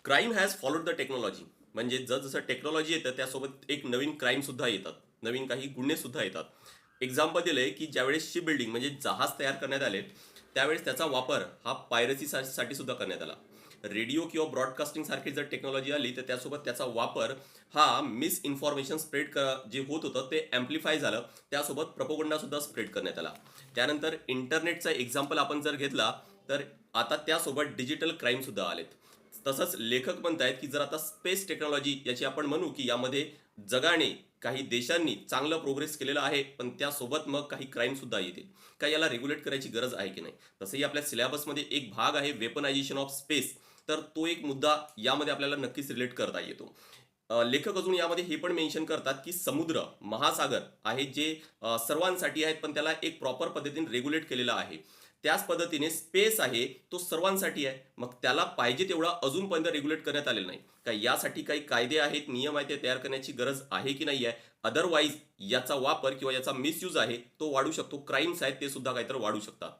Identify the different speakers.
Speaker 1: Crime has followed the technology. म्हणजे जसं technology येतं त्यासोबत एक नवीन क्राईम सुद्धा येतात. नवीन काही गुन्हे सुद्धा येतात. एक्झाम्पल दिलंय की ज्यावेळेस शिप बिल्डिंग म्हणजे जहाज तयार करण्यात आले, त्यावेळेस त्याचा वापर हा पायरसीसाठी सुद्धा करण्यात आला. रेडिओ किंवा ब्रॉडकास्टिंग सारखी जर टेक्नॉलॉजी आली तर त्यासोबत त्याचा वापर हा मिस इन्फॉर्मेशन स्प्रेड जे होत होतं ते ॲम्प्लिफाय झालं. त्यासोबत प्रपोगंडा सुद्धा स्प्रेड करण्यात आला. त्यानंतर इंटरनेटचा एक्झाम्पल आपण जर घेतला तर आता त्यासोबत डिजिटल क्राईम सुद्धा आलेत. तसंच लेखक म्हणतायत की जर आता स्पेस टेक्नॉलॉजी याची आपण म्हणू की यामध्ये जगाने काही देशांनी चांगलं प्रोग्रेस केलेला आहे, पण त्यासोबत मग काही क्राईम सुद्धा येते. काय याला रेग्युलेट करायची गरज आहे की नाही? तसंही आपल्या सिलेबसमध्ये एक भाग आहे वेपनायझेशन ऑफ स्पेस. तर तो एक मुद्दा यामध्ये आपल्याला नक्कीच रिलेट करता येतो. लेखक अजून यामध्ये हे पण मेन्शन करतात की समुद्र, महासागर आहे जे सर्वांसाठी आहेत, पण त्याला एक प्रॉपर पद्धतीने रेग्युलेट केलेलं आहे. त्याच पद्धतीने स्पेस आहे, तो सर्वांसाठी आहे. मग त्याला पाहिजे तेवढा अजूनपर्यंत रेग्युलेट करण्यात आलेलं नाही. काय यासाठी काही कायदे आहेत, नियम आहेत, ते तयार करण्याची गरज आहे की नाही आहे? अदरवाईज याचा वापर किंवा याचा मिसयूज आहे, तो वाढू शकतो. क्राईम्स आहेत, ते सुद्धा काहीतरी वाढू शकतात.